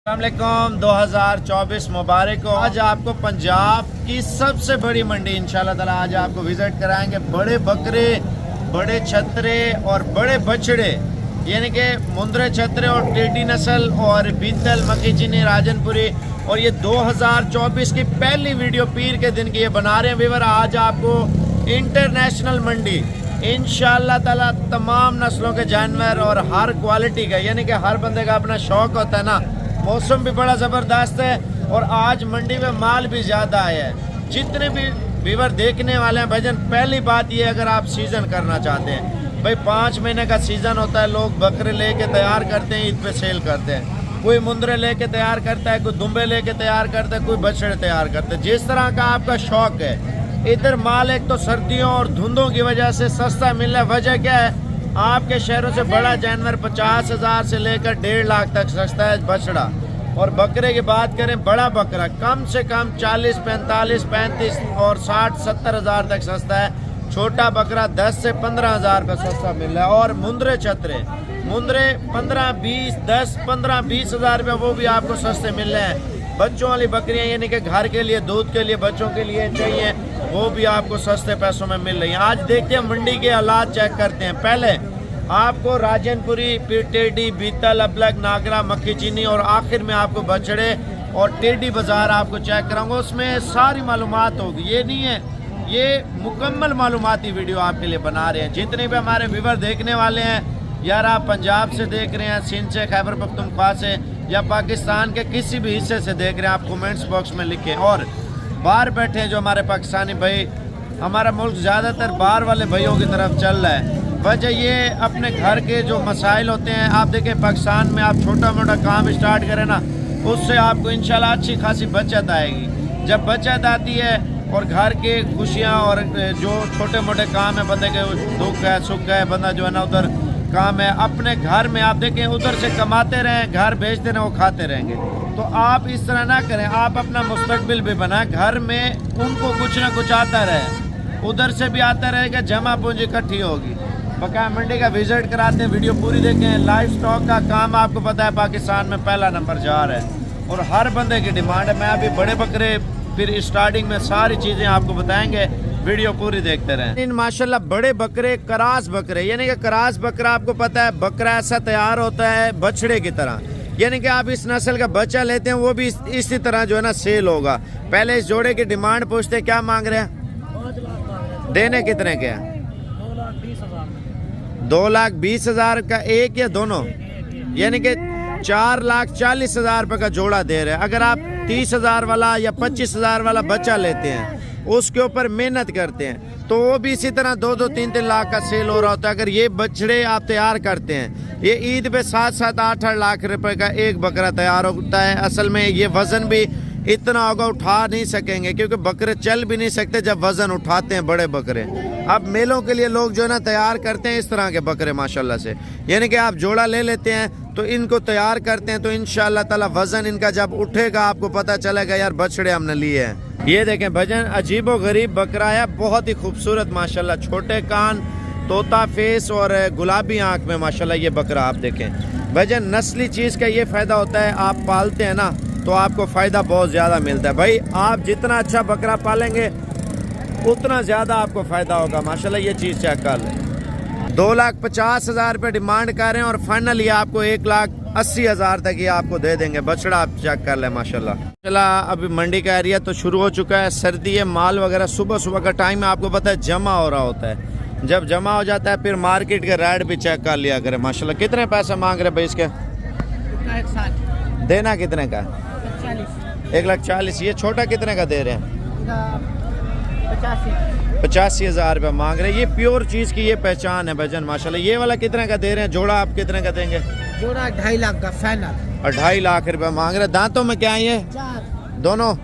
अस्सलामुअलैकुम 2024 मुबारक हो। आज आपको पंजाब की सबसे बड़ी मंडी इंशाल्लाह ताला आज आपको विजिट कराएंगे। बड़े बकरे, बड़े छतरे और बड़े बछड़े, यानी कि मुंद्रे छतरे और टेडी नस्ल और बीतल, मक्की चीनी, राजनपुरी। और ये 2024 की पहली वीडियो पीर के दिन की ये बना रहे हैं व्यूअर। आज आपको इंटरनेशनल मंडी इंशाल्लाह ताला तमाम नस्लों के जानवर और हर क्वालिटी का, यानी कि हर बंदे का अपना शौक होता है ना। मौसम भी बड़ा ज़बरदस्त है और आज मंडी में माल भी ज़्यादा आया है। जितने भी व्यूअर देखने वाले हैं भजन, पहली बात ये, अगर आप सीज़न करना चाहते हैं भाई, 5 महीने का सीज़न होता है। लोग बकरे लेके तैयार करते हैं, ईद पे सेल करते हैं। कोई मुंद्रे लेके तैयार करता है, कोई दुम्बे लेके तैयार करता है, कोई बछड़े तैयार करते हैं। जिस तरह का आपका शौक है। इधर माल एक तो सर्दियों और धुंधों की वजह से सस्ता मिल रहा है। वजह क्या है? आपके शहरों से बड़ा जानवर 50,000 से लेकर 1.5 लाख तक सस्ता है बछड़ा। और बकरे की बात करें, बड़ा बकरा कम से कम 40, 45, 35 और 60, 70 हज़ार तक सस्ता है। छोटा बकरा 10 से 15 हज़ार का सस्ता मिल रहा है। और मुंद्रे छतरे, मुंद्रे 15, 20, 10, 15, 20 हज़ार रुपये वो भी आपको सस्ते मिल रहे हैं। बच्चों वाली बकरियां, यानी कि घर के लिए, दूध के लिए, बच्चों के लिए चाहिए, वो भी आपको सस्ते पैसों में मिल रही है। आज देखते हैं मंडी के हालात, चेक करते हैं। पहले आपको राजनपुरी, फिर टेडी, बीतल, अबलग, नागरा, मक्खी चीनी और आखिर में आपको बछड़े और टेडी बाजार आपको चेक कराऊंगा। उसमें सारी मालूमात होगी। ये नहीं है, ये मुकम्मल मालूमाती वीडियो आपके लिए बना रहे हैं। जितने भी हमारे व्यूअर देखने वाले हैं, यार आप पंजाब से देख रहे हैं, सिंध से, खैबर पख्तूनख्वा से या पाकिस्तान के किसी भी हिस्से से देख रहे हैं, आप कमेंट्स बॉक्स में लिखें। और बाहर बैठे हैं जो हमारे पाकिस्तानी भाई, हमारा मुल्क ज़्यादातर बाहर वाले भाइयों की तरफ चल रहा है। वजह ये अपने घर के जो मसाइल होते हैं, आप देखें पाकिस्तान में आप छोटा मोटा काम स्टार्ट करें ना, उससे आपको इंशाल्लाह अच्छी खासी बचत आएगी। जब बचत आती है और घर के खुशियाँ और जो छोटे मोटे काम है, बंदे के दुख है, सुख है, बंदा जो है ना उधर काम है, अपने घर में आप देखें उधर से कमाते रहें, घर भेजते रहें, वो खाते रहेंगे। तो आप इस तरह ना करें, आप अपना मुस्तकबिल भी बनाएं। घर में उनको कुछ ना कुछ आता रहे, उधर से भी आता रहेगा, जमा पूंजी इकट्ठी होगी। बकाया मंडी का विजिट कराते हैं, वीडियो पूरी देखें। लाइव स्टॉक का काम आपको पता है पाकिस्तान में पहला नंबर जा रहा है और हर बंदे की डिमांड है। मैं अभी बड़े बकरे फिर स्टार्टिंग में सारी चीज़ें आपको बताएंगे, वीडियो पूरी देखते रहें। इन माशाल्लाह बड़े बकरे, करास बकरे, यानी कि करास बकरा आपको पता है बकरा ऐसा तैयार होता है बछड़े की तरह, यानी कि आप इस नस्ल का बच्चा लेते हैं वो भी इसी तरह जो है ना सेल होगा। पहले इस जोड़े की डिमांड पूछते, क्या मांग रहे हैं? देने कितने के हैं? 2,20,000 का एक या दोनों? यानी कि 4,40,000 रुपये का जोड़ा दे रहे हैं। अगर आप 30,000 वाला या 25,000 वाला बच्चा लेते हैं, उसके ऊपर मेहनत करते हैं, तो वो भी इसी तरह 2-2, 3-3 लाख का सेल हो रहा होता है। अगर ये बछड़े आप तैयार करते हैं, ये ईद पे 7-7, 8-8 लाख रुपए का एक बकरा तैयार होता है। असल में ये वजन भी इतना होगा, उठा नहीं सकेंगे, क्योंकि बकरे चल भी नहीं सकते जब वजन उठाते हैं बड़े बकरे। अब मेलों के लिए लोग जो है ना तैयार करते हैं इस तरह के बकरे माशाल्लाह से, यानी कि आप जोड़ा ले लेते हैं तो इनको तैयार करते हैं, तो इंशाल्लाह ताला वजन इनका जब उठेगा आपको पता चलेगा यार बछड़े हमने लिए हैं। ये देखें भजन, अजीबो गरीब बकरा है, बहुत ही खूबसूरत माशाल्लाह, छोटे कान, तोता फेस और गुलाबी आंख में माशाल्लाह ये बकरा आप देखें। भजन नस्ली चीज़ का ये फ़ायदा होता है, आप पालते हैं ना तो आपको फ़ायदा बहुत ज़्यादा मिलता है। भाई आप जितना अच्छा बकरा पालेंगे उतना ज़्यादा आपको फ़ायदा होगा माशाल्लाह। ये चीज़ चेक कर लें। 2,50,000 रुपये डिमांड कर रहे हैं और फाइनल ये आपको 1,80,000 तक ये आपको दे देंगे बछड़ा। आप चेक कर लें माशाल्लाह। चला अभी मंडी का एरिया तो शुरू हो चुका है। सर्दी है, माल वगैरह सुबह सुबह का टाइम है, आपको पता है जमा हो रहा होता है। जब जमा हो जाता है फिर मार्केट के रेट भी चेक कर लिया करें माशाल्लाह। कितने पैसे मांग रहे भाई इसके? 1,60,000। देना कितने का? 1,40,000। ये छोटा कितने का दे रहे हैं? 85,000 रुपये मांग रहे हैं। ये प्योर चीज़ की ये पहचान है भजन माशाल्लाह। ये वाला कितने का दे रहे हैं? जोड़ा आप कितने का देंगे? जोड़ा 2.5 लाख का फाइनल। और 2.5 लाख रुपये मांग रहे हैं। दांतों में क्या है ये? दोनों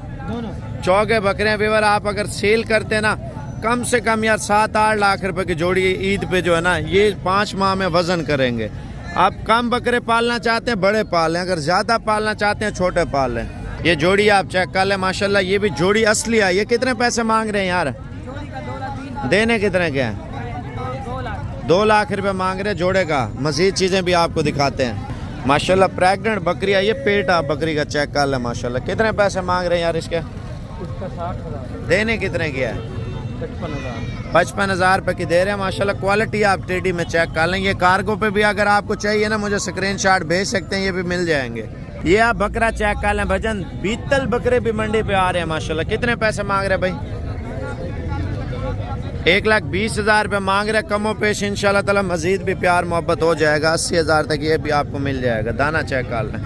चौके बकरे व्यूअर। आप अगर सेल करते हैं ना, कम से कम यार 7-8 लाख रुपए की जोड़ी ईद पे जो है ना, ये 5 माह में वजन करेंगे। आप कम बकरे पालना चाहते हैं बड़े पाल लें, अगर ज़्यादा पालना चाहते हैं छोटे पाल लें। ये जोड़ी आप चेक कर लें माशाल्लाह, ये भी जोड़ी असली है। ये कितने पैसे मांग रहे हैं यार? देने कितने के हैं? 2 लाख रुपए मांग रहे हैं जोड़े का। मजीद चीज़ें भी आपको दिखाते हैं। माशाल्लाह प्रेग्नेंट बकरी है, ये पेट आप बकरी का चेक कर लें माशाल्लाह। कितने पैसे मांग रहे हैं यार इसके? इसका 60,000, देने कितने की है? 55,000। 55,000 रुपये की दे रहे हैं माशाल्लाह। क्वालिटी आप टेडी में चेक कर लें। ये कार्गो पे भी अगर आपको चाहिए ना, मुझे स्क्रीनशॉट भेज सकते हैं, ये भी मिल जाएंगे। ये आप बकरा चेक कर लें भजन, बीतल बकरे भी मंडी पे आ रहे हैं माशाल्लाह। कितने पैसे मांग रहे हैं भाई? 1,20,000 रुपये मांग रहे हैं। कमो पेश इंशाल्लाह ताला मजीद भी प्यार मोहब्बत हो जाएगा। 80,000 तक ये भी आपको मिल जाएगा। दाना चेक कर लें,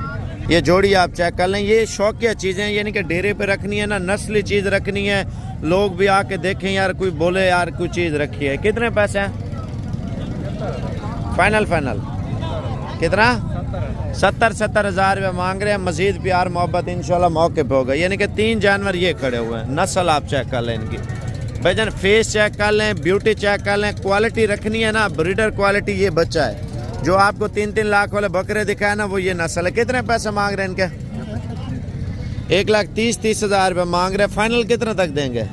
ये जोड़ी आप चेक कर लें। ये शौकिया चीज़ें, यानी कि डेरे पे रखनी है ना, नस्ली चीज़ रखनी है, लोग भी आके देखें यार, कोई बोले यार कोई चीज़ रखी है। कितने पैसे हैं? फाइनल कितना? 70,000 रुपये मांग रहे हैं। मजीद प्यार मोहब्बत इंशाल्लाह मौके पे होगा। यानी कि 3 जानवर ये खड़े हुए हैं। नस्ल आप चेक कर लें इनकी भजन, फेस चेक कर लें, ब्यूटी चेक कर लें। क्वालिटी रखनी है ना, ब्रीडर क्वालिटी। ये बच्चा है जो आपको 3-3 लाख वाले बकरे दिखाए ना, वो ये नस्ल है। कितने पैसे मांग रहे हैं इनके? 1,30,000 रुपये मांग रहे हैं। फाइनल कितने तक देंगे?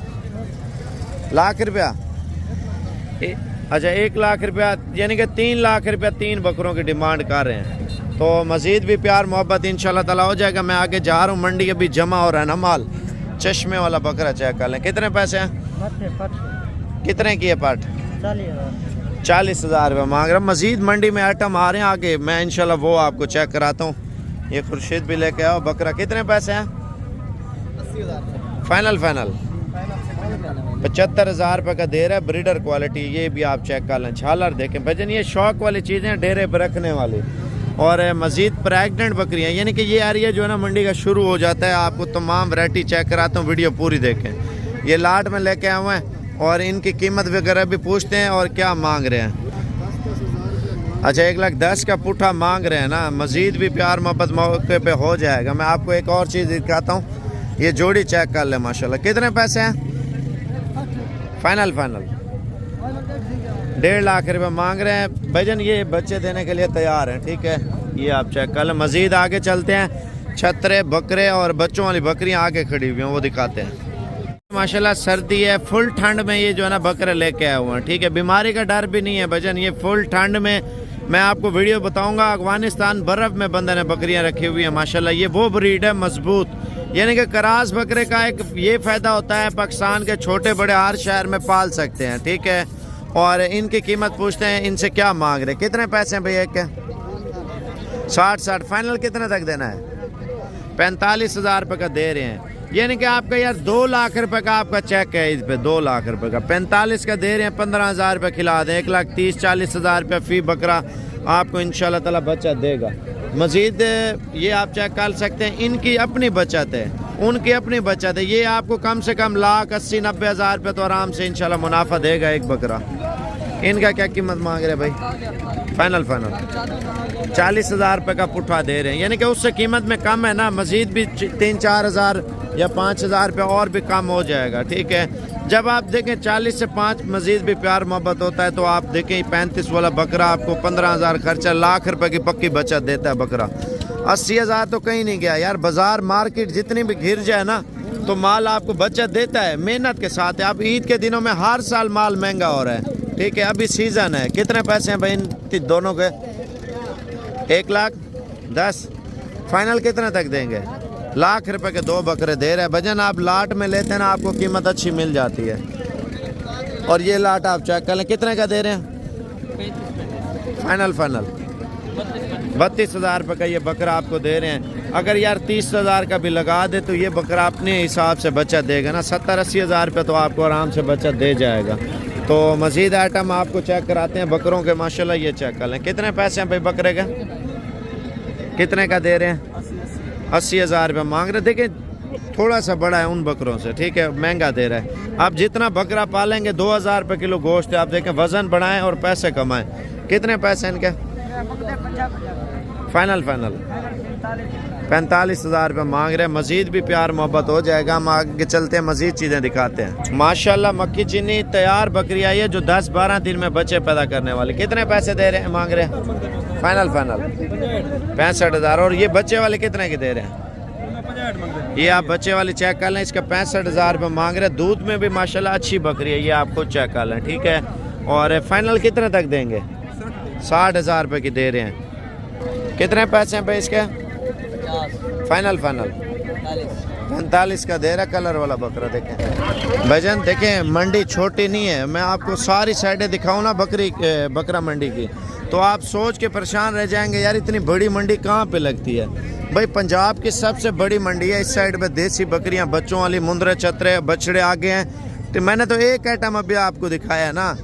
लाख रुपया? अच्छा 1 लाख रुपया, यानी कि 3 लाख रुपया 3 बकरों की डिमांड कर रहे हैं। तो मज़ीद भी प्यार मोहब्बत इंशाल्लाह ताला हो जाएगा। मैं आगे जा रहा हूँ, मंडी अभी जमा हो रहा है ना माल। चश्मे वाला बकरा चेक कर लें। कितने पैसे हैं? कितने की है पाठ? 40,000 रुपये मांग रहा हूँ। मज़ीद मंडी में आइटम आ रहे हैं आगे, मैं इंशाल्लाह वो आपको चेक कराता हूँ। ये खुर्शीद भी लेके आओ बकरा। कितने पैसे हैं? 80,000। फाइनल 75,000 रुपये का दे रहा है। ब्रीडर क्वालिटी, ये भी आप चेक कर लें। झालर देखें भजन, ये शौक वाली चीज़ें डेरे पर रखने वाली। और मज़ीद प्रेग्नेंट बकरियाँ, यानी कि ये एरिया जो है ना मंडी का शुरू हो जाता है। आपको तमाम वैरायटी चेक कराता हूँ, वीडियो पूरी देखें। ये लाट में लेके आए हुए हैं और इनकी कीमत वगैरह भी पूछते हैं और क्या मांग रहे हैं। अच्छा 1,10,000 का पुट्ठा मांग रहे हैं ना। मज़ीद भी प्यार मोहब्बत मौके पे हो जाएगा। मैं आपको एक और चीज़ दिखाता हूँ, ये जोड़ी चेक कर ले माशाल्लाह। कितने पैसे हैं? फाइनल 1.5 लाख रुपये मांग रहे हैं भजन। ये बच्चे देने के लिए तैयार हैं, ठीक है। ये आप चेक कर लें। मज़ीद आगे चलते हैं। छतरे बकरे और बच्चों वाली बकरियां आगे खड़ी हुई हैं, वो दिखाते हैं। माशाल्लाह सर्दी है, फुल ठंड में ये जो है ना बकरे लेके आए हुए हैं, ठीक है। बीमारी का डर भी नहीं है भजन। ये फुल ठंड में मैं आपको वीडियो बताऊंगा। अफगानिस्तान बर्फ़ में बंदे ने बकरियां रखी हुई हैं माशाल्लाह। ये वो ब्रीड है मजबूत, यानी कि करास बकरे का एक ये फ़ायदा होता है, पाकिस्तान के छोटे बड़े हर शहर में पाल सकते हैं, ठीक है। और इनकी कीमत पूछते हैं इनसे क्या मांग रहे, कितने पैसे हैं भैया एक के? 60 फाइनल कितने तक देना है? 45,000 रुपये का दे रहे हैं। यानी कि आपका यार 2 लाख रुपए का आपका चेक है इस पे, 2 लाख रुपए का। 45 का दे रहे हैं, 15,000 रुपये खिला दें। 1,30,000-40,000 रुपये फी बकरा आपको इंशाल्लाह ताला बचत देगा। मज़ीद ये आप चेक कर सकते हैं, इनकी अपनी बचत है, उनकी अपनी बचत है। ये आपको कम से कम 1,80,000-90,000 रुपये तो आराम से इंशाल्लाह मुनाफा देगा एक बकरा। इनका क्या कीमत मांग रहे भाई? फाइनल 40,000 रुपये का पुट्ठा दे रहे हैं, यानी कि उससे कीमत में कम है ना। मज़ीद भी 3-4 हज़ार या 5,000 रुपये और भी कम हो जाएगा, ठीक है। जब आप देखें 40 से 5 मज़ीद भी प्यार मोहब्बत होता है, तो आप देखें 35 वाला बकरा आपको 15,000 खर्चा, लाख रुपए की पक्की बचत देता है बकरा। 80,000 तो कहीं नहीं गया यार। बाजार मार्केट जितनी भी घिर जाए ना, तो माल आपको बचत देता है, मेहनत के साथ है। आप ईद के दिनों में हर साल माल महंगा हो रहा है, ठीक है। अभी सीज़न है। कितने पैसे हैं भाई इन दोनों के? 1,10,000। फाइनल कितने तक देंगे? लाख रुपए के 2 बकरे दे रहे हैं भजन। आप लाट में लेते हैं ना, आपको कीमत अच्छी मिल जाती है। और ये लाट आप चेक कर लें, कितने का दे रहे हैं? फाइनल 32,000 रुपये का ये बकरा आपको दे रहे हैं। अगर यार 30,000 का भी लगा दे तो ये बकरा अपने हिसाब से बचत देगा ना। 70-80,000 रुपये तो आपको आराम से बचत दे जाएगा। तो मज़ीद आइटम आपको चेक कराते हैं बकरों के माशाल्लाह। ये चेक कर लें, कितने पैसे हैं भाई बकरे का? कितने का दे रहे हैं? 80,000 रुपये मांग रहे। देखिए थोड़ा सा बड़ा है उन बकरों से, ठीक है, महंगा दे रहा है। आप जितना बकरा पालेंगे 2,000 रुपये किलो गोश्त है। आप देखें वज़न बढ़ाएं और पैसे कमाएं। कितने पैसे हैं इनके? फाइनल 45,000 रुपये मांग रहे हैं। मज़ीद भी प्यार मोहब्बत हो जाएगा। हम आगे चलते हैं, मज़ीद चीज़ें दिखाते हैं। माशाल्लाह मक्की चीनी तैयार बकरी आई है जो 10-12 दिन में बच्चे पैदा करने वाली। कितने पैसे दे रहे हैं, मांग रहे हैं? फाइनल 65,000। और ये बच्चे वाले कितने के दे रहे हैं? ये आप बच्चे वाली चेक कर लें, इसका 65,000 रुपये मांग रहे हैं। दूध में भी माशाल्लाह अच्छी बकरी है, ये आप खुद चेक कर लें, ठीक है। और फाइनल कितने तक देंगे? 60,000 रुपये की दे रहे हैं। कितने पैसे हैं भाई इसके? 50, फाइनल फाइनल 45, 45 का दे रहा कलर वाला बकरा। देखें भजन, देखें मंडी छोटी नहीं है। मैं आपको सारी साइडें दिखाऊं ना बकरा मंडी की, तो आप सोच के परेशान रह जाएंगे यार इतनी बड़ी मंडी कहाँ पे लगती है। भाई पंजाब की सबसे बड़ी मंडी है। इस साइड पे देसी बकरियां, बच्चों वाली, मुंदरे, चतरे, बछड़े आगे हैं। तो मैंने तो एक आइटम अभी आपको दिखाया है ना,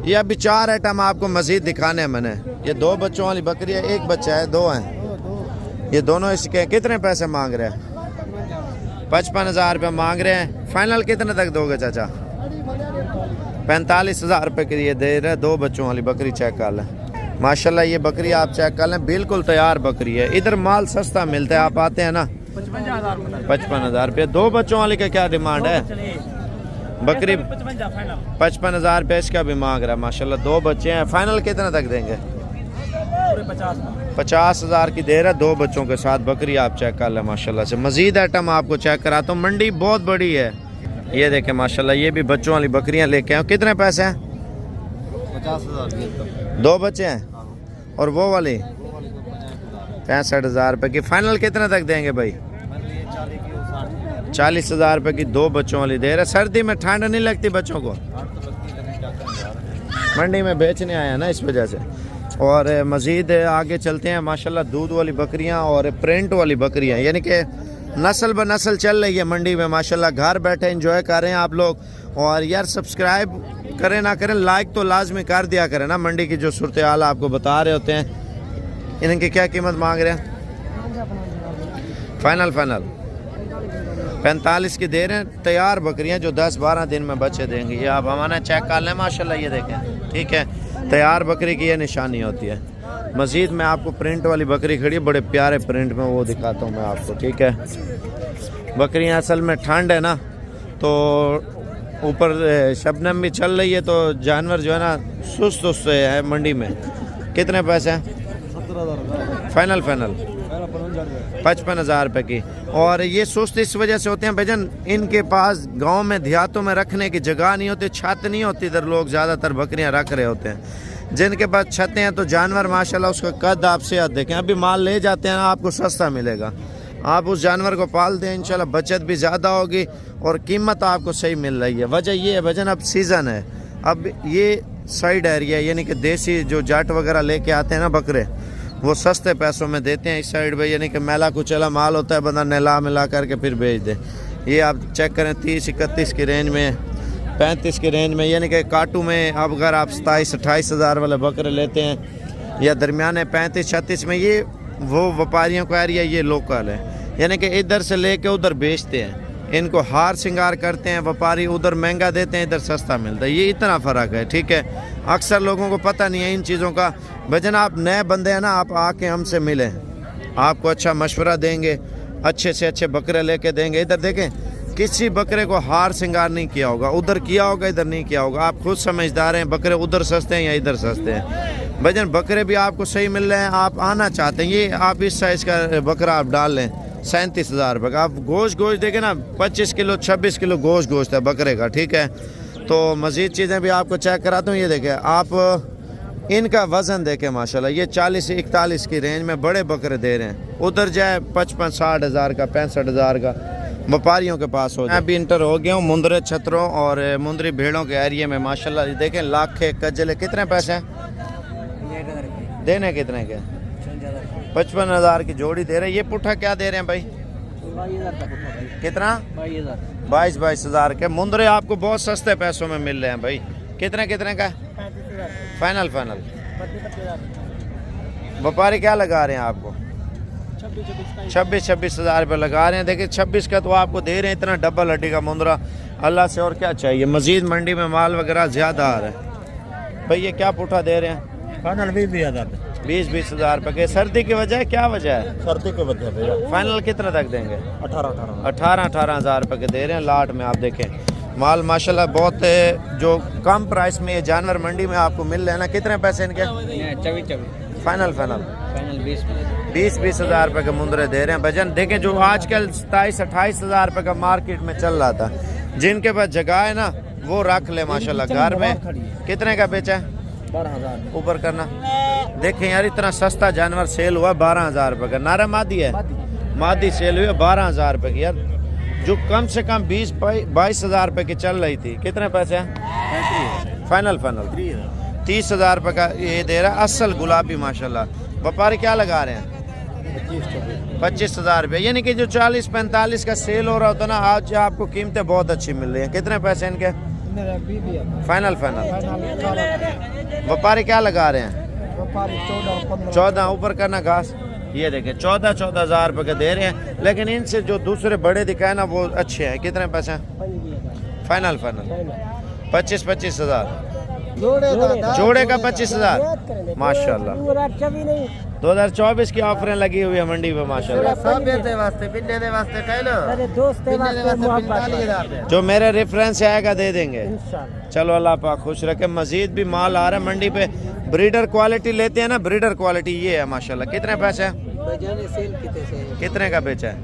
ये अभी 4 आइटम आपको मजीद दिखाने हैं मैंने। ये 2 बच्चों वाली बकरी है, 1 बच्चा है, 2 हैं। ये दोनों इसके कितने पैसे मांग रहे हैं? 55,000 रुपये मांग रहे हैं। फाइनल कितने तक दोगे चाचा? 45,000 रुपये की ये दे रहे हैं। 2 बच्चों वाली बकरी चेक कर लें। माशाल्लाह ये बकरी आप चेक कर लें, बिल्कुल तैयार बकरी है। इधर माल सस्ता मिलता है, आप आते हैं ना। 55,000 रुपये। 2 बच्चों वाली का क्या डिमांड है? बकरी 55,000 रुपये इसका भी मांग रहा है। माशाल्लाह 2 बच्चे हैं। फाइनल कितने तक देंगे? 50,000 की दे रहा है 2 बच्चों के साथ बकरी। आप चेक कर लें माशाल्लाह से। मजीद आइटम आपको चेक कराता हूँ। मंडी बहुत बड़ी है। ये देखें माशाल्लाह, ये भी बच्चों वाली बकरियाँ लेके आए। कितने पैसे हैं? 50,000। 2 बच्चे हैं और वो वाली 65,000 रुपये की। फाइनल कितने तक देंगे भाई? 40,000 रुपये की 2 बच्चों वाली दे रहे। सर्दी में ठंड नहीं लगती बच्चों को? मंडी में बेचने आया ना इस वजह से। और मज़ीद आगे चलते हैं। माशाल्लाह दूध वाली बकरियां और प्रिंट वाली बकरियां, यानी कि नस्ल ब नस्ल चल रही है मंडी में माशाल्लाह। घर बैठे एंजॉय कर रहे हैं आप लोग। और यार सब्सक्राइब करें ना करें, लाइक तो लाजमी कर दिया करें ना। मंडी की जो सूरत हाल आपको बता रहे होते हैं। इनकी क्या कीमत मांग रहे हैं? फाइनल 45 की दे रहे हैं। तैयार बकरियां जो 10-12 दिन में बच्चे देंगी। ये आप हमारा चेक कर लें माशाल्लाह। ये देखें, ठीक है, तैयार बकरी की ये निशानी होती है। मज़ीद मैं आपको प्रिंट वाली बकरी खड़ी है, बड़े प्यारे प्रिंट में, वो दिखाता हूँ मैं आपको, ठीक है। बकरियाँ असल में ठंड है ना, तो ऊपर शबनम भी चल रही है, तो जानवर जो है ना सुस्त है मंडी में। कितने पैसे हैं? 70,000। फाइनल 55,000 रुपये की। और ये सुस्त इस वजह से होते हैं भजन, इनके पास गांव में देहातों में रखने की जगह नहीं होती, छत नहीं होती। इधर लोग ज़्यादातर बकरियां रख रहे होते हैं। जिनके पास छतें हैं तो जानवर माशाल्लाह उसका कद आप से देखें। अभी माल ले जाते हैं आपको सस्ता मिलेगा। आप उस जानवर को पाल दें, इंशाल्लाह बचत भी ज़्यादा होगी और कीमत आपको सही मिल रही है। वजह ये है भजन, अब सीज़न है। अब ये साइड एरिया यानी कि देसी जो जाट वगैरह लेके आते हैं ना बकरे, वो सस्ते पैसों में देते हैं इस साइड पे। यानी कि मैला कुचला माल होता है, बंदा नहला मिला करके फिर बेच दे। ये आप चेक करें 30-31 की रेंज में, 35 की रेंज में। यानी कि काटू में अब अगर आप 27-28 हज़ार वाले बकरे लेते हैं, या दरमियाने 35-36 में, ये वो व्यापारियों का एरिया, ये लोकल है। यानी कि इधर से लेके उधर बेचते हैं। इनको हार श्रृंगार करते हैं व्यापारी, उधर महंगा देते हैं, इधर सस्ता मिलता है। ये इतना फ़र्क है, ठीक है। अक्सर लोगों को पता नहीं है इन चीज़ों का। भजन आप नए बंदे हैं ना, आप आके हमसे मिलें, आपको अच्छा मशवरा देंगे, अच्छे से अच्छे बकरे लेके देंगे। इधर देखें, किसी बकरे को हार श्रृंगार नहीं किया होगा, उधर किया होगा, इधर नहीं किया होगा। आप खुद समझदार हैं, बकरे उधर सस्ते हैं या इधर सस्ते हैं। भजन बकरे भी आपको सही मिल रहे हैं, आप आना चाहते हैं। ये आप इस साइज़ का बकरा आप डाल लें 37,000 रुपये का। आप गोश्त देखें ना, 25 किलो 26 किलो गोश्त है बकरे का, ठीक है। तो मज़ीद चीज़ें भी आपको चेक कराता हूँ। ये देखें आप, इनका वज़न देखें माशाल्लाह। ये 40-41 की रेंज में बड़े बकरे दे रहे हैं। उधर जाए 55-60 हज़ार का, 65 हज़ार का व्यापारियों के पास हो जाए। मैं भी इंटर हो गया हूँ मुंदरे छतरों और मुंदरी भेड़ों के एरिया में माशाल्लाह। देखें लाखे कजले। कितने पैसे हैं देने? कितने के? 55,000 की जोड़ी दे रहे हैं। ये पुट्ठा क्या दे रहे हैं भाई? 22,000 का पुट्ठा भाई। कितना? 22,000। 22 हज़ार के मुंदरे आपको बहुत सस्ते पैसों में मिल रहे हैं भाई। कितने का? 35,000। फाइनल 32,000। व्यापारी क्या लगा रहे हैं आपको? 26 हज़ार रुपये लगा रहे हैं। देखिए 26 का तो आपको दे रहे हैं, इतना डबल हड्डी का मुंदरा। अल्लाह से और क्या चाहिए। मजीद मंडी में माल वगैरह ज़्यादा आ रहा है भाई। ये क्या पुट्ठा दे रहे हैं? फाइनल 20,000। 20 हज़ार रुपये के। सर्दी की वजह क्या वजह है? सर्दी के वजह भैया। फाइनल कितने तक देंगे? 18 हज़ार रुपये के दे रहे हैं लाट में। आप देखें माल माशाल्लाह बहुत जो कम प्राइस में ये जानवर मंडी में आपको मिल रहे हैं ना। कितने पैसे इनके? 24। फाइनल 20 हज़ार रुपये के मुंदरे दे रहे हैं भजन। देखें जो आजकल 27-28 हज़ार रुपये का मार्केट में चल रहा था, जिनके पास जगह है ना वो रख ले माशाल्लाह घर में। कितने का बेचा है? 12,000 ऊपर करना। देखें यार इतना सस्ता जानवर सेल हुआ 12,000 रुपये का। नारा मादी है, मादी सेल हुई 12,000 रुपये की यार, जो कम से कम 20-22 रुपये की चल रही थी। कितने पैसे हैं फाइनल? 30,000 रुपये का ये दे रहा है। असल गुलाबी माशाल्लाह। व्यापारी क्या लगा रहे हैं? 25,000 रुपये। यानी कि जो 40-45 का सेल हो रहा होता ना, आज आपको कीमतें बहुत अच्छी मिल रही हैं। कितने पैसे इनके फाइनल? व्यापारी क्या लगा रहे हैं? 14 ऊपर करना घास। ये देखें 14,000 रुपये के दे रहे हैं, लेकिन इनसे जो दूसरे बड़े दिखाए ना वो अच्छे हैं। कितने पैसे फाइनल? 25,000 जोड़े का 25,000 माशाल्लाह। 2024 की ऑफरें लगी हुई है मंडी में माशाल्लाह। जो मेरे रेफरेंस आएगा दे देंगे। चलो अल्लाह पाक खुश रखे। मजीद भी माल आ रहा है मंडी पे। ब्रीडर क्वालिटी लेते हैं ना, ब्रीडर क्वालिटी ये है माशाल्लाह। कितने पैसे हैं? कितने का बेचा है?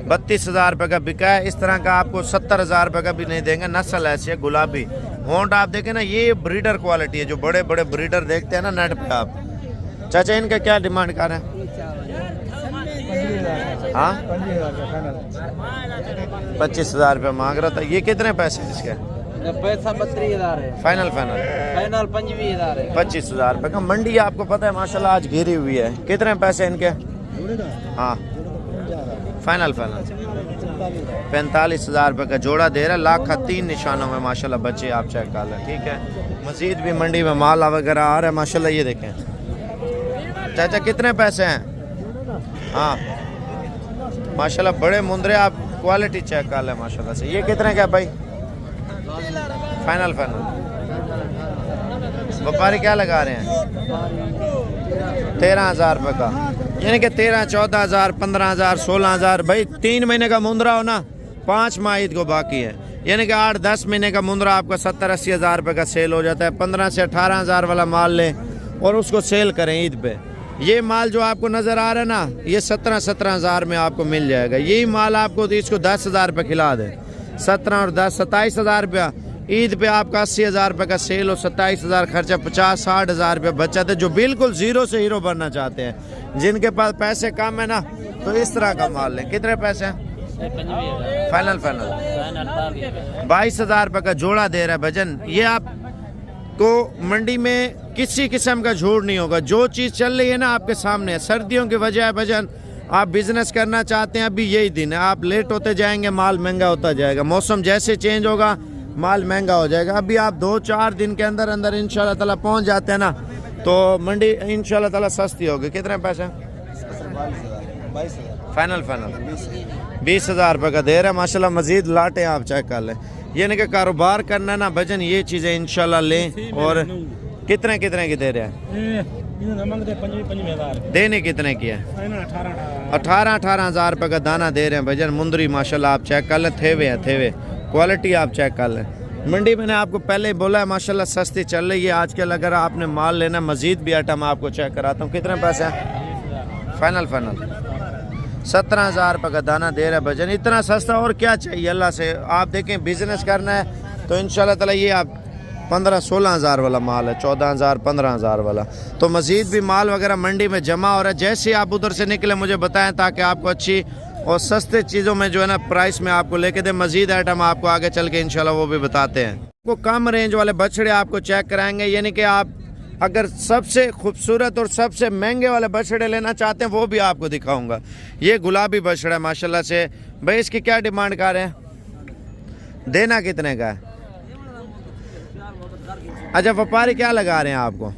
32,000 रुपये का बिका है। इस तरह का आपको 70,000 रुपये का भी नहीं देंगे। नस्ल ऐसी है गुलाबी। होंठ आप देखें ना, ये ब्रीडर क्वालिटी है। जो बड़े बड़े ब्रीडर देखते हैं ना नेट पे आप। चाचा इनका क्या डिमांड कर रहे हैं? हाँ 25,000 रुपये मांग रहा था। ये कितने पैसे इसके? पैसा 32,000 है। फाइनल 25,000 है। 25,000 रुपये का। मंडी आपको पता है माशाल्लाह आज घिरी हुई है। कितने पैसे इनके? हाँ फाइनल 45,000 रुपये का जोड़ा दे रहा है। लाख का 3 निशानों में माशाल्लाह बच्चे आप चेक कर लें। ठीक है, मजीद भी मंडी में माल वगैरह आ रहा है माशाल्लाह। ये देखें चाचा कितने पैसे हैं? हाँ माशाल्लाह बड़े मुंदरे। आप क्वालिटी चेक कर लें माशाल्लाह से। ये कितने का भाई? फाइनल। व्यापारी क्या लगा रहे हैं? 13,000 रुपये का। यानी कि 13, 14,000, 15,000, 16,000। भाई 3 महीने का मुंदरा हो ना, 5 माह ईद को बाकी है। यानी कि 8-10 महीने का मुंदरा आपका 70-80 हज़ार रुपये का सेल हो जाता है। 15 से 18,000 वाला माल लें और उसको सेल करें ईद पे। ये माल जो आपको नज़र आ रहा है ना, ये 17-17,000 में आपको मिल जाएगा। यही माल आपको इसको 10,000 रुपये खिला दें, 17 और 10 27,000 रुपया। ईद पे आपका 80,000 रुपये का सेल हो, 27,000 खर्चा, 50-60,000 रुपये बचत है। जो बिल्कुल ज़ीरो से हीरो बनना चाहते हैं, जिनके पास पैसे कम है ना, तो इस तरह का माल लें। कितने पैसे हैं? फाइनल 22,000 रुपये का जोड़ा दे रहा है भजन। ये आपको मंडी में किसी किस्म का झूठ नहीं होगा। जो चीज़ चल रही है ना आपके सामने है। सर्दियों की वजह है भजन, आप बिजनेस करना चाहते हैं, अभी यही दिन है। आप लेट होते जाएंगे, माल महंगा होता जाएगा। मौसम जैसे चेंज होगा माल महंगा हो जाएगा। अभी आप 2-4 दिन के अंदर अंदर इंशाल्लाह ताला पहुंच जाते हैं ना, तो मंडी इंशाल्लाह ताला सस्ती होगी। कितने पैसे? फाइनल 20,000 रुपये का दे रहा है माशाल्लाह। मजीद लाटे आप चेक कर लें। यानी कि कारोबार करना ना भजन, ये चीज़ें इंशाल्लाह लें। और कितने की दे रहे हैं? देने कितने की है? 18,000 रुपये का दाना दे रहे हैं भजन। मुंदरी माशाल्लाह आप चेक कर लें। थेवे हैं, थेवे क्वालिटी आप चेक कर लें। मंडी मैंने आपको पहले ही बोला है माशाल्लाह सस्ती चल रही है आजकल। अगर आपने माल लेना, मजीद भी आइटम आपको चेक कराता हूँ। कितने पैसे हैं? फाइनल 17,000 रुपये का दाना दे रहा है भजन। इतना सस्ता और क्या चाहिए अल्लाह से। आप देखें बिजनेस करना है तो इंशाल्लाह ताला ये आप 15-16,000 वाला माल है, 14,000, 15,000 वाला। तो मजीद भी माल वगैरह मंडी में जमा हो रहा है। जैसे आप उधर से निकले मुझे बताएं, ताकि आपको अच्छी और सस्ते चीज़ों में जो है ना प्राइस में आपको लेके दे। मजीद आइटम आपको आगे चल के इंशाल्लाह वो भी बताते हैं। वो कम रेंज वाले बछड़े आपको चेक कराएंगे। यानी कि आप अगर सबसे खूबसूरत और सबसे महंगे वाले बछड़े लेना चाहते हैं, वो भी आपको दिखाऊंगा। ये गुलाबी बछड़ा है माशाल्लाह से। भाई इसकी क्या डिमांड कर रहे हैं? देना कितने का है? अच्छा व्यापारी क्या लगा रहे हैं आपको?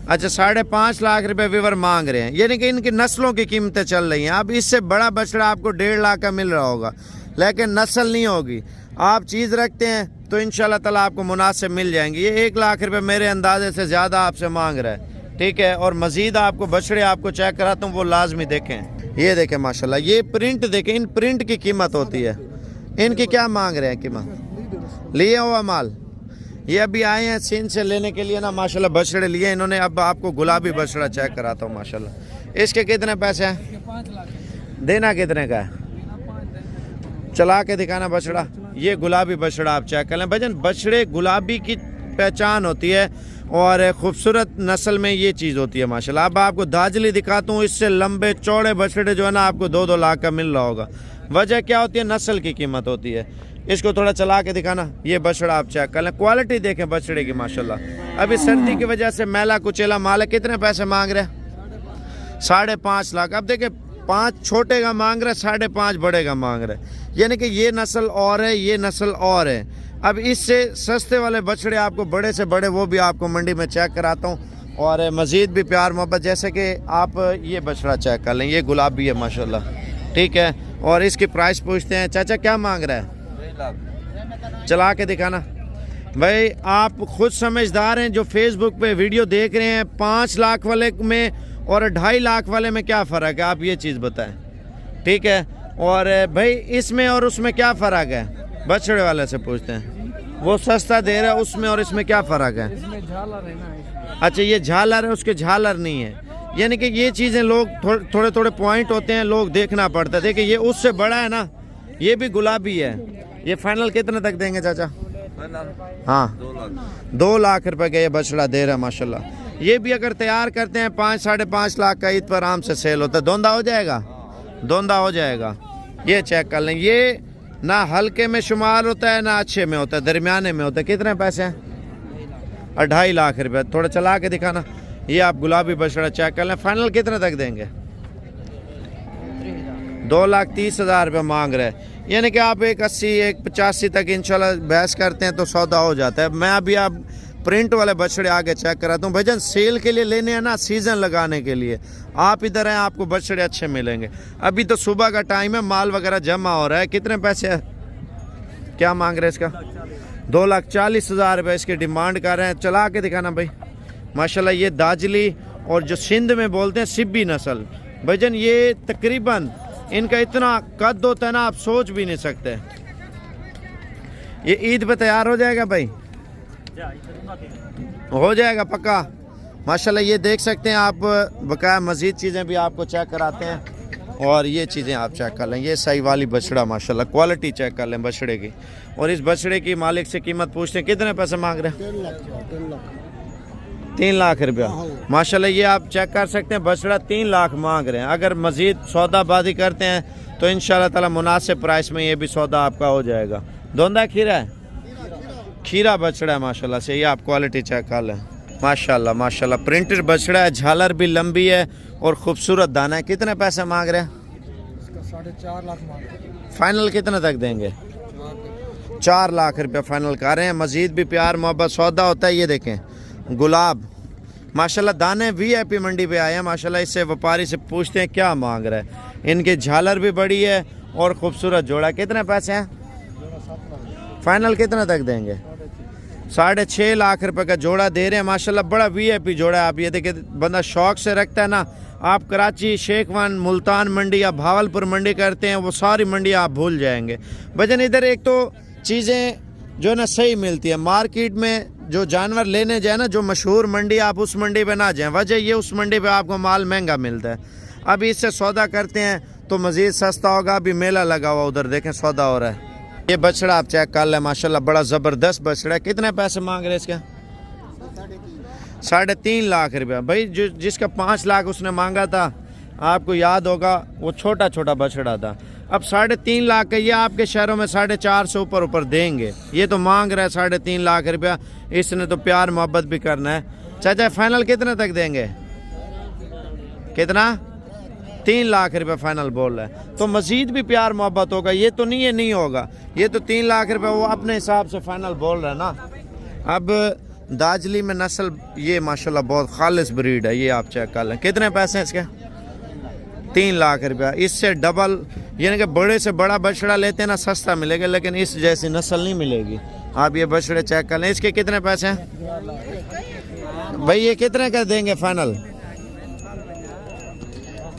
अच्छा 5.5 लाख रुपए विवर मांग रहे हैं। यानी कि इनकी नस्लों की कीमतें चल रही हैं। अब इससे बड़ा बछड़ा आपको 1.5 लाख का मिल रहा होगा, लेकिन नस्ल नहीं होगी। आप चीज़ रखते हैं तो इंशाल्लाह ताला आपको मुनासिब मिल जाएंगे। ये 1 लाख रुपए मेरे अंदाजे से ज़्यादा आपसे मांग रहा है। ठीक है, और मज़ीद आपको बछड़े आपको चेक कराता हूँ, वो लाजमी देखें। ये देखें माशाल्लाह, ये प्रिंट देखें। इन प्रिंट की कीमत होती है। इनकी क्या मांग रहे हैं कीमत? लिए हुआ माल ये अभी आए हैं सीन से लेने के लिए ना माशाल्लाह। बछड़े लिए इन्होंने। अब आपको गुलाबी बछड़ा चेक कराता हूँ माशाल्लाह। इसके कितने पैसे हैं? 5 लाख। देना कितने का है? चला के दिखाना बछड़ा। ये गुलाबी बछड़ा आप चेक कर लें भजन। बछड़े गुलाबी की पहचान होती है और खूबसूरत नस्ल में ये चीज़ होती है माशाल्लाह। अब आपको दाजली दिखाता हूँ, इससे लंबे चौड़े बछड़े जो है ना आपको 2-2 लाख का मिल रहा होगा। वजह क्या होती है? नस्ल की कीमत होती है। इसको थोड़ा चला के दिखाना, ये बछड़ा आप चेक कर लें, क्वालिटी देखें बछड़े की माशाल्लाह। अभी सर्दी की वजह से मैला कुचेला माल है। कितने पैसे मांग रहे हैं? 5.5 लाख। अब देखिए 5 छोटे का मांग रहे, 5.5 बड़े का मांग रहे, यानी कि ये नस्ल और है, ये नस्ल और है। अब इससे सस्ते वाले बछड़े आपको बड़े से बड़े वो भी आपको मंडी में चेक कराता हूँ और मज़ीद भी प्यार मोहब्बत। जैसे कि आप ये बछड़ा चेक कर लें, ये गुलाबी है माशाल्लाह, ठीक है। और इसकी प्राइस पूछते हैं। चाचा क्या मांग रहा है? चला के दिखाना भाई। आप खुद समझदार हैं जो फेसबुक पे वीडियो देख रहे हैं। 5 लाख वाले में और 2.5 लाख वाले में क्या फ़र्क है? आप ये चीज़ बताएं, ठीक है। और भाई इसमें और उसमें क्या फ़र्क है? बछड़े वाले से पूछते हैं, वो सस्ता दे रहा है, उसमें और इसमें क्या फ़र्क है? इसमें झालर है ना। अच्छा ये झालर है, उसके झालर नहीं है। यानी कि ये चीज़ें लोग थोड़े थोड़े पॉइंट होते हैं, लोग देखना पड़ता है। देखिए ये उससे बड़ा है ना, ये भी गुलाबी है। ये फाइनल कितने तक देंगे चाचा? हाँ 2 लाख रुपए का ये बछड़ा दे रहा है माशाल्लाह। ये भी अगर तैयार करते हैं 5-5.5 लाख का ईद पर आराम से सेल होता है। धोंदा हो जाएगा, धोंदा हो जाएगा। ये चेक कर लें, ये ना हल्के में शुमार होता है ना अच्छे में होता है, दरमियाने में होता है। कितने पैसे हैं? 2.5 लाख रुपए। थोड़ा चला के दिखाना। ये आप गुलाबी बछड़ा चेक कर लें। फाइनल कितने तक देंगे? 2,30,000 रुपये मांग रहे हैं। यानी कि आप 1,80 1,85 तक इंशाल्लाह बहस करते हैं तो सौदा हो जाता है। मैं अभी आप प्रिंट वाले बछड़े आगे चेक कराता हूँ। भाईजान सेल के लिए लेने हैं ना, सीज़न लगाने के लिए। आप इधर हैं, आपको बछड़े अच्छे मिलेंगे। अभी तो सुबह का टाइम है, माल वगैरह जमा हो रहा है। कितने पैसे है? क्या मांग रहे हैं इसका? 2,40,000 रुपये इसकी डिमांड कर रहे हैं। चला के दिखाना भाई माशाल्लाह। ये दाजली और जो सिंध में बोलते हैं सिब्बी नस्ल, भाईजान ये तकरीबन इनका इतना कद होता है ना, आप सोच भी नहीं सकते। ये ईद पे तैयार हो जाएगा भाई, हो जाएगा पक्का माशाल्लाह। ये देख सकते हैं आप, बकाया मज़ीद चीज़ें भी आपको चेक कराते हैं। और ये चीज़ें आप चेक कर लें, ये सही वाली बछड़ा माशाल्लाह, क्वालिटी चेक कर लें बछड़े की। और इस बछड़े की मालिक से कीमत पूछते हैं, कितने पैसे मांग रहे हैं? 3 लाख रुपया माशाल्लाह। ये आप चेक कर सकते हैं, बछड़ा 3 लाख मांग रहे हैं। अगर मज़ीद सौदाबाजी करते हैं तो इंशाल्लाह ताला मुनासिब प्राइस में ये भी सौदा आपका हो जाएगा। धोंदा खीरा है, खीरा बछड़ा है माशाल्लाह से। ये आप क्वालिटी चेक कर लें माशाल्लाह माशाल्लाह। प्रिंटेड बछड़ा है, झालर भी लंबी है और खूबसूरत दाना है। कितने पैसे मांग रहे हैं? 4.5 लाख मांग रहे हैं। फाइनल कितने तक देंगे? 4 लाख रुपया फाइनल कर रहे हैं। मज़ीद भी प्यार मोहब्बत सौदा होता है। ये देखें गुलाब माशाल्लाह, दाने VIP मंडी पे आए हैं माशाल्लाह। इससे व्यापारी से पूछते हैं क्या मांग रहा है। इनकी झालर भी बड़ी है और खूबसूरत जोड़ा। कितने पैसे हैं? फाइनल कितने तक देंगे? 6.5 लाख रुपए का जोड़ा दे रहे हैं माशाल्लाह। बड़ा VIP जोड़ा है। आप ये देखिए, बंदा शौक से रखता है ना। आप कराची, शेखवान, मुल्तान मंडी या भावलपुर मंडी करते हैं, वो सारी मंडी आप भूल जाएंगे। भजन इधर एक तो चीज़ें जो ना सही मिलती है। मार्केट में जो जानवर लेने जाए ना, जो मशहूर मंडी, आप उस मंडी पे ना जाएं। वजह ये उस मंडी पे आपको माल महंगा मिलता है। अभी इससे सौदा करते हैं तो मज़ीद सस्ता होगा। अभी मेला लगा हुआ, उधर देखें सौदा हो रहा है। ये बछड़ा आप चेक कर लें माशाल्लाह, बड़ा ज़बरदस्त बछड़ा है। कितने पैसे मांग रहे हैं इसके? 3.5 लाख रुपया। भाई जो जिसका 5 लाख उसने मांगा था, आपको याद होगा, वो छोटा छोटा बछड़ा था। अब 3.5 लाख का ये आपके शहरों में 4.5 से ऊपर देंगे। ये तो मांग रहा है 3.5 लाख रुपया। इसने तो प्यार मोहब्बत भी करना है। चाचा फाइनल कितने तक देंगे? कितना? 3 लाख रुपये फाइनल बोल रहा है। तो मज़ीद भी प्यार मोहब्बत होगा। ये तो नहीं है, नहीं होगा। ये तो 3 लाख रुपये वो अपने हिसाब से फाइनल बोल रहा है ना। अब दाजली में नस्ल ये माशाल्लाह बहुत खालिस ब्रीड है। ये आप चेक कर लें। कितने पैसे हैं इसके? 3 लाख रुपया। इससे डबल, यानी कि बड़े से बड़ा बछड़ा लेते हैं ना, सस्ता मिलेगा, लेकिन इस जैसी नस्ल नहीं मिलेगी। आप ये बछड़े चेक कर लें। इसके कितने पैसे हैं भाई? ये कितने का देंगे फाइनल?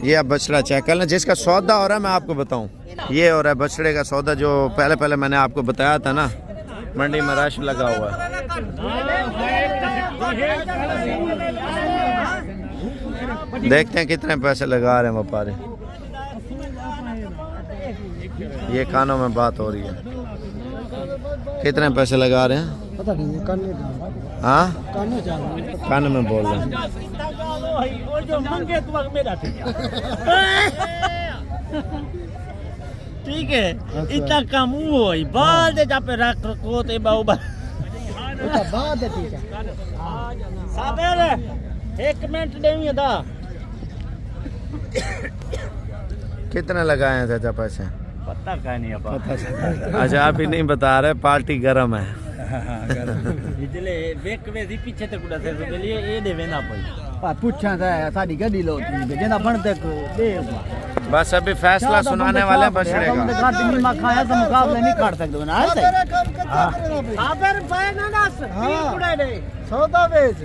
ये आप बछड़ा चेक कर लें। जिसका सौदा हो रहा है मैं आपको बताऊं, ये हो रहा है बछड़े का सौदा, जो पहले मैंने आपको बताया था ना, मंडी में रश लगा हुआ है। देखते हैं कितने पैसे लगा रहे हैं व्यापारी। ये कानों में बात हो रही है। कितने पैसे लगा रहे हैं? पता नहीं, हाँ कानू चाहिए कान में बोल रहे हैं। ठीक है इतना कम हो बाल दे जापे रख रखो ते बाऊ बा उसका बाद है ठीक है साबर 1 मिनट देंगे दा कितने लगाए हैं चाचा पैसे? पता का नहीं अब अच्छा आप ही नहीं बता रहे, पार्टी गरम है। इसलिए वेक वे दी पीछे तक उड़ा से लिए ये देवे ना पई पूछा था साडी गड्डी लो जेना बन तक दे बस अभी फैसला सुनाने वाले हैं बछड़े का। गाड़ी में मा खाया तो मुकाबला नहीं कर सकते ना साबर भाई ना दस उड़ा दे सौदा बेच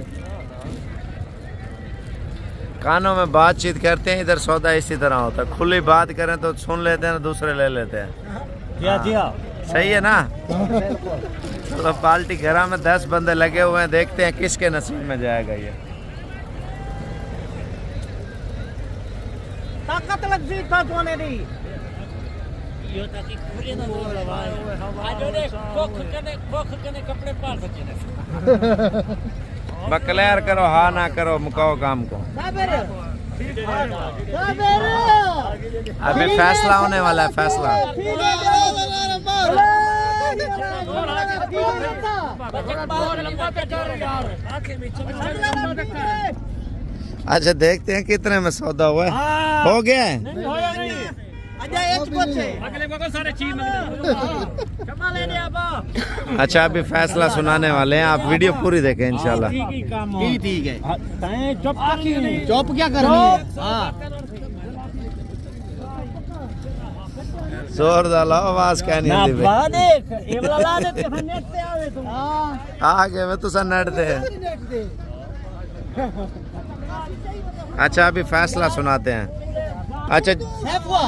कानों में बातचीत करते हैं, इधर सौदा इसी तरह होता है। खुली बात करें तो सुन लेते हैं, दूसरे ले लेते हैं। क्या दिया सही है ना? तो पार्टी घर में 10 बंदे लगे हुए हैं, देखते हैं किसके नसीब में जाएगा ये। ताकत लगती था तोने दी यो ताकि पूरे ना दो आज रे कोख कने कपड़े पार सके ना बकलेर करो, हाँ ना करो, मुकाओ काम को। अभी फैसला होने वाला है, फैसला। अच्छा देखते हैं कितने में सौदा हुआ है। हो गया है? अच्छा अभी फैसला सुनाने वाले हैं, आप वीडियो पूरी देखें इंशाल्लाह। ठीक है चुप क्या करनी है जोर डालो, आवाज क्या नहीं आती भाई। देख ये वाला ला दे के नेट पे आवे तू आगे में तो नट दे। अच्छा अभी फैसला सुनाते हैं। अच्छा वो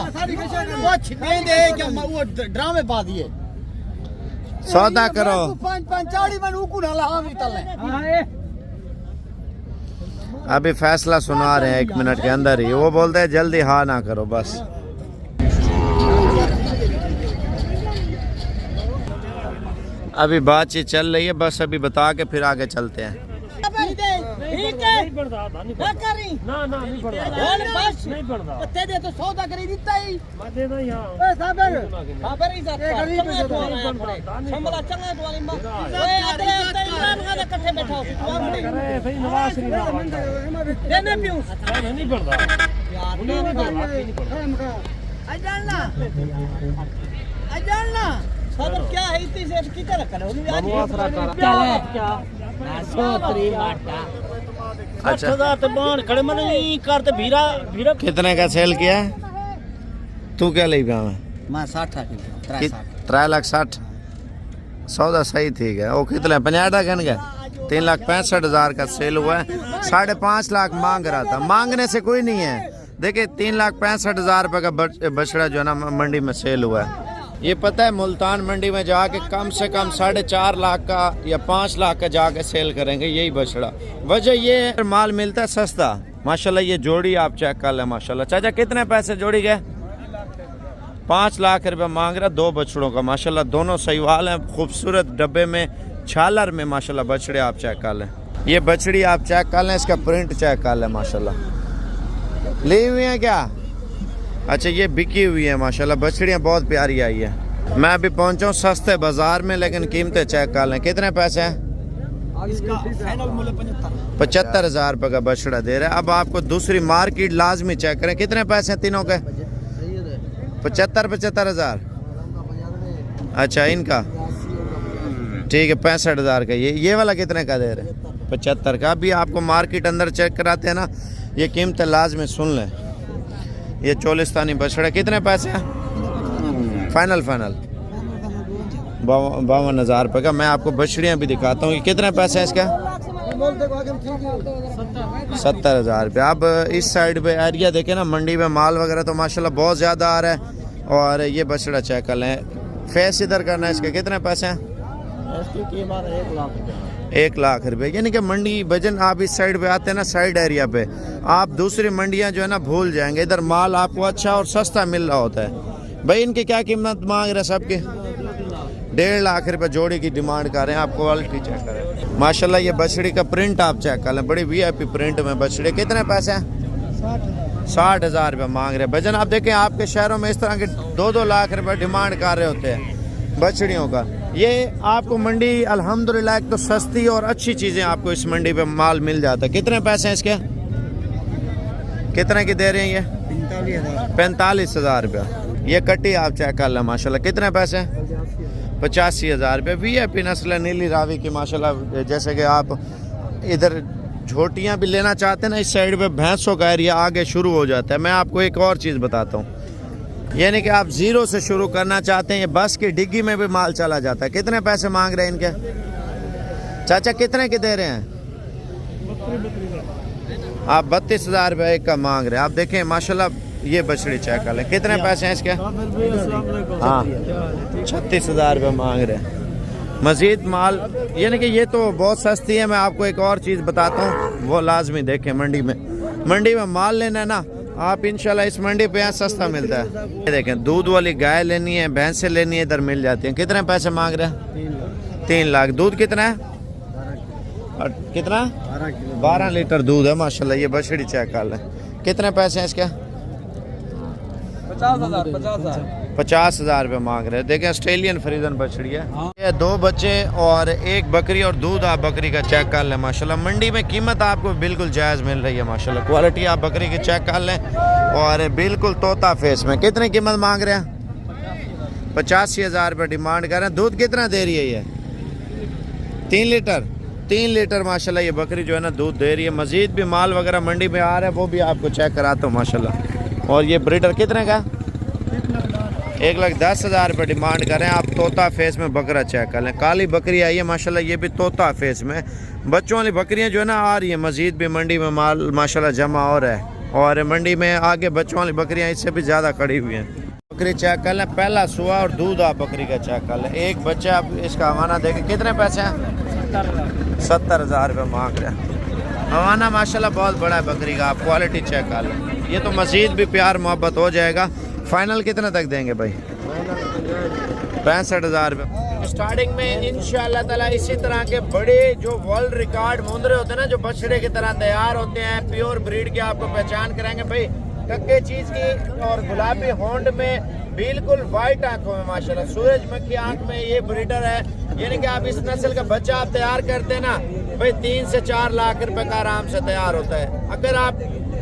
ड्रामे पा दिए सौदा करो। अभी फैसला सुना रहे हैं, 1 मिनट के अंदर ही। वो बोलते हैं जल्दी हाँ ना करो बस। अभी बातचीत चल रही है, बस अभी बता के फिर आगे चलते हैं। नहीं पड़दा ना करी ना नहीं पड़दा बोल बस नहीं पड़दा पत्ते दे तो सौदा करी दिता ही मैं दे दो यहां ए साबर ही साथ संभला चंगा तो वाली मां ओए अगले इमरान खान इकट्ठे बैठा हो करे भाई नवाज शरीफ देने पियो नहीं पड़दा यार नहीं पड़दा अजालना साबर क्या है इतनी से की तरह करे क्या है क्या अच्छा खड़े मन करते भीरा भीरा कितने का सेल किया है? तू क्या ले पाया? मैं 60 3 लाख 60। सौदा सही ठीक है। वो कितने 50 गन गए? 3,65,000 का सेल हुआ है। 5.5 लाख मांग रहा था, मांगने से कोई नहीं है। देखिए 3,65,000 रुपये का बछड़ा जो है ना मंडी में सेल हुआ है। ये पता है मुल्तान मंडी में जाके कम से कम 4.5 लाख का या 5 लाख का जाके सेल करेंगे यही बछड़ा। वजह ये है माल मिलता है सस्ता। माशाल्लाह ये जोड़ी आप चेक कर लें माशाल्लाह। चाचा कितने पैसे जोड़ी गए? 5 लाख रुपए मांग रहा 2 बछड़ों का। माशाल्लाह दोनों सहीवाल हैं, खूबसूरत डब्बे में छालर में माशाल्लाह बछड़े आप चेक कर लें। ये बछड़ी आप चेक कर लें, इसका प्रिंट चेक कर लें माशाल्लाह। ली हुई हैं क्या? अच्छा ये बिकी हुई है माशाल्लाह। बछड़ियाँ बहुत प्यारी आई है। मैं अभी पहुंचा हूँ सस्ते बाजार में, लेकिन कीमतें चेक कर लें। कितने पैसे हैं? 75,000 रुपये का बछड़ा दे रहा है। अब आपको दूसरी मार्केट लाजमी चेक करें। कितने पैसे हैं तीनों के? 75,000। अच्छा इनका ठीक है 65,000 का। ये वाला कितने का दे रहे हैं? 75 का। अभी आपको मार्केट अंदर चेक कराते हैं ना, ये कीमतें लाजमी सुन लें। ये चोलिस्तानी बछड़ा कितने पैसे हैं? फाइनल 52,000 रुपये का। मैं आपको बछड़ियाँ भी दिखाता हूँ। कितने पैसे हैं इसका? 70,000 रुपये। अब इस साइड पे एरिया देखे ना, मंडी में माल वगैरह तो माशाल्लाह बहुत ज़्यादा आ रहा है। और ये बछड़ा चेक कर लें। फेस इधर करना है, इसके कितने पैसे हैं? इसकी कीमत 1 लाख रुपए। 1 लाख रुपए। यानी कि मंडी वजन आप इस साइड पे आते हैं ना, साइड एरिया पे, आप दूसरी मंडियां जो है ना भूल जाएंगे। इधर माल आपको अच्छा और सस्ता मिल रहा होता है। भाई इनकी क्या कीमत मांग रहे सबके? 1.5 लाख रुपए जोड़ी की डिमांड कर रहे हैं। आप क्वालिटी चेक करें माशाल्लाह। ये बछड़ी का प्रिंट आप चेक कर लें, बड़ी VIP प्रिंट में बछड़ी। कितने पैसे हैं? 60,000 रुपये मांग रहे हैं। भजन आप देखें आपके शहरों में इस तरह के 2-2 लाख रुपए डिमांड कर रहे होते हैं बछड़ियों का। ये आपको मंडी अल्हम्दुलिल्लाह एक तो सस्ती और अच्छी चीज़ें आपको इस मंडी पे माल मिल जाता है। कितने पैसे हैं इसके? कितने की दे रहे हैं ये? 45,000 रुपया। ये कट्टी आप चेक कर लें माशाल्लाह। कितने पैसे हैं? 85,000 रुपये। VIP नस्ल है नीली रावी की माशाल्लाह। जैसे कि आप इधर झोटियाँ भी लेना चाहते हैं ना, इस साइड पे भैंसों का एरिया आगे शुरू हो जाता है। मैं आपको एक और चीज़ बताता हूँ, यानी कि आप जीरो से शुरू करना चाहते हैं, ये बस की डिग्गी में भी माल चला जाता है। कितने पैसे मांग रहे हैं इनके? चाचा कितने के दे रहे हैं आप? 32,000 रुपये एक का मांग रहे हैं। आप देखें माशाल्लाह ये बछड़ी चेक कर लें। कितने पैसे हैं इसके? हाँ 36,000 रुपये मांग रहे हैं। मज़ीद माल, यानी कि ये तो बहुत सस्ती है। मैं आपको एक और चीज़ बताता हूँ, वो लाजमी देखें। मंडी में माल लेना है ना आप, इंशाल्लाह इस मंडी पे यहाँ सस्ता मिलता है। ये देखें दूध वाली गाय लेनी है, भैंसें लेनी है, इधर मिल जाती हैं। कितने पैसे मांग रहे हैं? 3 लाख। दूध कितना है? और कितना? 12 लीटर दूध है माशाल्लाह। ये बछड़ी चेक कर लें। कितने पैसे हैं इसके? 50,000 रुपये मांग रहे हैं। देखें ऑस्ट्रेलियन फ्रीजन बछड़ी है। ये 2 बच्चे और 1 बकरी और दूध आप बकरी का चेक कर लें माशाल्लाह। मंडी में कीमत आपको बिल्कुल जायज़ मिल रही है माशाल्लाह। क्वालिटी आप बकरी की चेक कर लें और बिल्कुल तोता फेस में। कितने कीमत मांग रहे हैं? 85,000 रुपये डिमांड कर रहे हैं। दूध कितना दे रही है ये? 3 लीटर माशाल्लाह ये बकरी जो है ना दूध दे रही है। मज़ीद भी माल वगैरह मंडी में आ रहा है, वो भी आपको चेक कराता हूँ माशाल्लाह। और ये ब्रीडर कितने का? 1,10,000 रुपये डिमांड करें। आप तोता फेस में बकरा चेक कर लें। काली बकरी आई है माशाल्लाह, ये भी तोता फेस में। बच्चों वाली बकरियां जो है ना आ रही है। मज़ीद भी मंडी में माल माशाल्लाह जमा हो रहा है और मंडी में आगे बच्चों वाली बकरियां इससे भी ज़्यादा खड़ी हुई हैं। बकरी चेक कर लें, पहला सुआ और दूध आप बकरी का चेक कर लें। एक बच्चा आप इसका हवाना देखें। कितने पैसे हैं? 70,000 रुपये मांग रहे हैं। हवाना माशाल्लाह बहुत बड़ा है बकरी का। आप क्वालिटी चेक कर लें। ये तो मज़ीद भी प्यार मोहब्बत हो जाएगा। फाइनल कितने तक देंगे भाई? 65,000 रुपये स्टार्टिंग में। इंशाअल्लाह ताला इसी तरह के बड़े जो वर्ल्ड रिकॉर्ड मुंदरे होते हैं ना, जो बछड़े की तरह तैयार होते हैं, प्योर ब्रीड की आपको पहचान कराएंगे भाई। टक्के चीज़ की और गुलाबी होंड में, बिल्कुल वाइट आंखों में माशाल्लाह, सूरजमुखी आंख में ये ब्रीडर है। यानी कि आप इस नस्ल का बच्चा आप तैयार करते हैं ना भाई, 3 से 4 लाख रुपए का आराम से तैयार होता है। अगर आप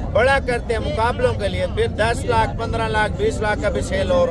बड़ा करते हैं मुकाबलों के लिए, फिर 10 लाख, 15 लाख, 20 लाख का भी सेल हो